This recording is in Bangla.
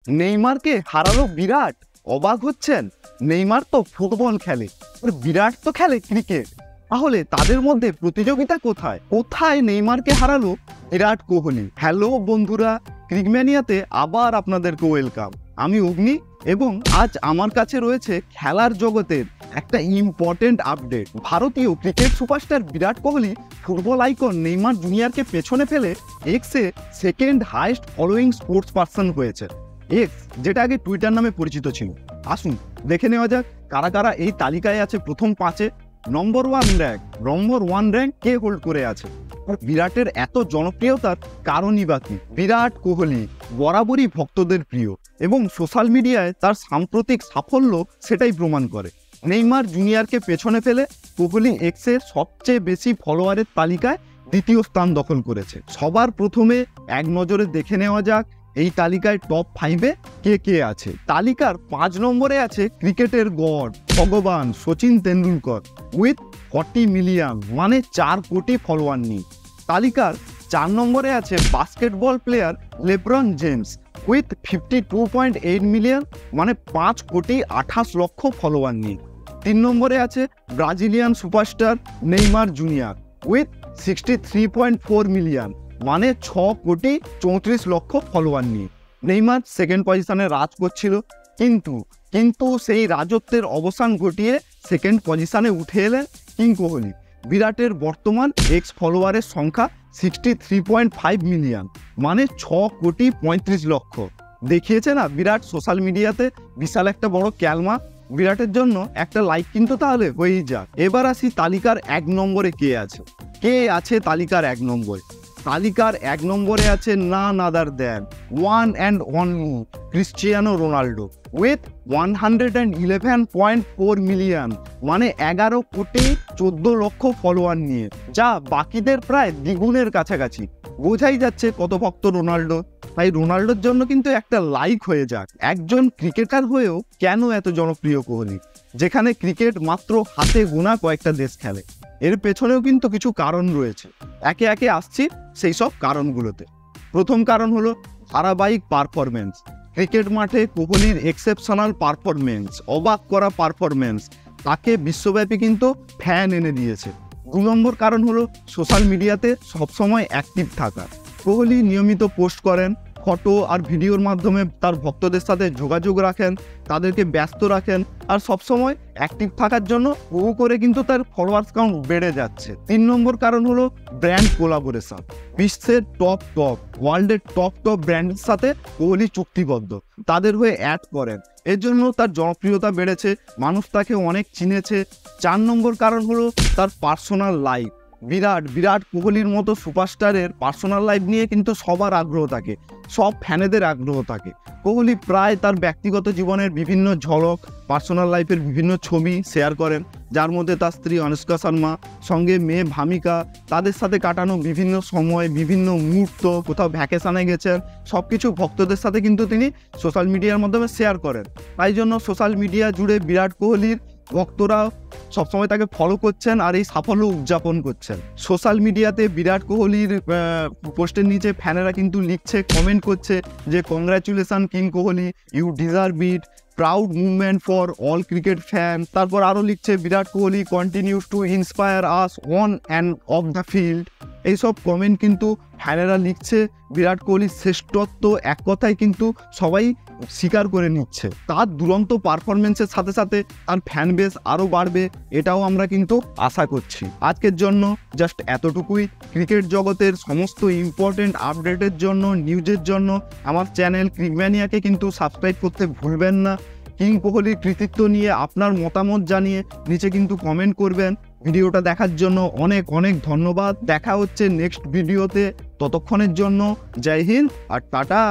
নেইমারকে হারালো বিরাট, অবাক হচ্ছেন? নেইমার তো ফুটবল খেলে, আর বিরাট তো খেলে ক্রিকেট। তাহলে তাদের মধ্যে প্রতিযোগিতা কোথায়? কোথায় নেইমারকে হারালো বিরাট কোহলি? হ্যালো বন্ধুরা, ক্রিকম্যানিয়াতে আবার আপনাদেরকে ওয়েলকাম। আমি অগ্নি এবং আজ আমার কাছে রয়েছে খেলার জগতের একটা ইম্পর্টেন্ট আপডেট। ভারতীয় cricket superstar Virat Kohli football icon Neymar জুনিয়রকে পেছনে ফেলে এক্সে second highest following sports person হয়েছে। এক্স, যেটা আগে টুইটার নামে পরিচিত ছিল। আসুন দেখে নেওয়া যাক কারা কারা এই তালিকায় আছে প্রথম 5-এ। নম্বর ওয়ান র্যাঙ্ক কে হোল্ড করে আছে? বিরাটের এত জনপ্রিয়তার কারণই বাকি বিরাট কোহলি বরাবরই ভক্তদের প্রিয় এবং সোশ্যাল মিডিয়ায় তার সাম্প্রতিক সাফল্য সেটাই প্রমাণ করে। নেইমার জুনিয়রকে পেছনে ফেলে কোহলি এক্সের সবচেয়ে বেশি ফলোয়ারের তালিকায় দ্বিতীয় স্থান দখল করেছে। সবার প্রথমে এক নজরে দেখে নেওয়া যাক এই তালিকায় টপ 5-এ কে কে আছে। তালিকার 5 নম্বরে আছে ক্রিকেটের গড ভগবান সচিন তেন্ডুলকর উইথ 40 মিলিয়ন, মানে 4 কোটি ফলোয়ার নিয়ে। তালিকার 4 নম্বরে আছে basketball player LeBron James with 52.8 million, মানে 5 কোটি 28 লক্ষ ফলোয়ার নিয়ে। 3 নম্বরে আছে Brazilian superstar Neymar junior with 63.4 million, মানে 6 কোটি 34 লক্ষ ফলোয়ার নিয়ে। নেইমার সেকেন্ড পজিশনে রাজ করছিল, কিন্তু সেই রাজত্বের অবসান ঘটিয়ে সেকেন্ড পজিশনে উঠে এলেন কিং কোহলি। বিরাটের বর্তমান এক্স ফলোয়ারের সংখ্যা 63.5 মিলিয়ন, মানে 6 কোটি 35 লক্ষ। দেখিয়েছে না বিরাট সোশ্যাল মিডিয়াতে বিশাল একটা বড় ক্যালমা। বিরাটের জন্য একটা লাইক কিন্তু তাহলে হয়েই যাক। এবার আসি তালিকার 1 নম্বরে কে আছে তালিকার 1 নম্বরে। তালিকার 1 নম্বরে আছে none other than one and only Cristiano Ronaldo with 111.4 million, মানে 11 কোটি 14 লক্ষ ফলোয়ার নিয়ে, যা বাকিদের প্রায় দ্বিগুণের কাছাকাছি। বোঝাই যাচ্ছে কত ভক্ত রোনাল্ডো। তাই রোনাল্ডোর জন্য কিন্তু একটা লাইক হয়ে যাক। একজন ক্রিকেটার হয়েও কেন এত জনপ্রিয় কোহলি, যেখানে ক্রিকেট মাত্র হাতে গোনা কয়েকটা দেশ খেলে? এর পেছনেও কিন্তু কিছু কারণ রয়েছে। একে একে আসছি সেই সব কারণগুলোতে। প্রথম কারণ হলো ধারাবাহিক পারফরমেন্স। ক্রিকেট মাঠে কোহলির এক্সেপশনাল পারফরমেন্স, অবাক করা পারফরমেন্স তাকে বিশ্বব্যাপী কিন্তু ফ্যান এনে দিয়েছে। 2 নম্বর কারণ হলো সোশ্যাল মিডিয়াতে সবসময় অ্যাক্টিভ থাকা। কোহলি নিয়মিত পোস্ট করেন, ফটো আর ভিডিওর মাধ্যমে তার ভক্তদের সাথে যোগাযোগ রাখেন, তাদেরকে ব্যস্ত রাখেন, আর সবসময় অ্যাক্টিভ থাকার জন্য বহু করে কিন্তু তার ফলোয়ার্স কাউন্ট বেড়ে যাচ্ছে। 3 নম্বর কারণ হলো ব্র্যান্ড কোলাবোরেশন। বিশ্বের ওয়ার্ল্ডের টপ ব্র্যান্ডের সাথে কোহলি চুক্তিবদ্ধ, তাদের হয়ে অ্যাড করেন। এর জন্য তার জনপ্রিয়তা বেড়েছে, মানুষ তাকে অনেক চিনেছে। 4 নম্বর কারণ হলো তার পার্সোনাল লাইফ। বিরাট কোহলির মতো সুপারস্টারের পার্সোনাল লাইফ নিয়ে কিন্তু সবার আগ্রহ থাকে, সব ফ্যানেদের আগ্রহ থাকে। কোহলি প্রায় তার ব্যক্তিগত জীবনের বিভিন্ন ঝলক, পার্সোনাল লাইফের বিভিন্ন ছবি শেয়ার করেন, যার মধ্যে তার স্ত্রী অনুষ্কা শর্মা, সঙ্গে মেয়ে ভামিকা, তাদের সাথে কাটানো বিভিন্ন সময়, বিভিন্ন মুহূর্ত, কোথাও ভ্যাকেশনে গেছেন, সব কিছু ভক্তদের সাথে কিন্তু তিনি সোশ্যাল মিডিয়ার মাধ্যমে শেয়ার করেন। তাই জন্য সোশ্যাল মিডিয়া জুড়ে বিরাট কোহলির ভক্তরা সবসময় তাকে ফলো করছেন আর এই সাফল্য উদযাপন করছেন। সোশ্যাল মিডিয়াতে বিরাট কোহলির পোস্টের নিচে ফ্যানেরা কিন্তু লিখছে, কমেন্ট করছে যে congratulation king Kohli, you deserve it, proud movement for all cricket fan. তারপর আরও লিখছে Virat Kohli continues to inspire us on and off the field. এইসব কমেন্ট কিন্তু ফ্যানেরা লিখছে, বিরাট কোহলির শ্রেষ্ঠত্ব এক কথায় কিন্তু সবাই স্বীকার করে নিচ্ছে। তার দুরন্ত পারফরমেন্সের সাথে সাথে তার ফ্যান বেস আরও বাড়বে, এটাও আমরা কিন্তু আশা করছি। আজকের জন্য জাস্ট এতটুকুই। ক্রিকেট জগতের সমস্ত ইম্পর্টেন্ট আপডেটের জন্য, নিউজের জন্য আমার চ্যানেল ক্রিকম্যানিয়াকে কিন্তু সাবস্ক্রাইব করতে ভুলবেন না। কিং কোহলির কৃতিত্ব নিয়ে আপনার মতামত জানিয়ে নিচে কিন্তু কমেন্ট করবেন। ভিডিওটা দেখার জন্য অনেক অনেক ধন্যবাদ। দেখা হচ্ছে নেক্সট ভিডিওতে। ততক্ষণের জন্য জয় হিন্দ আর টাটা।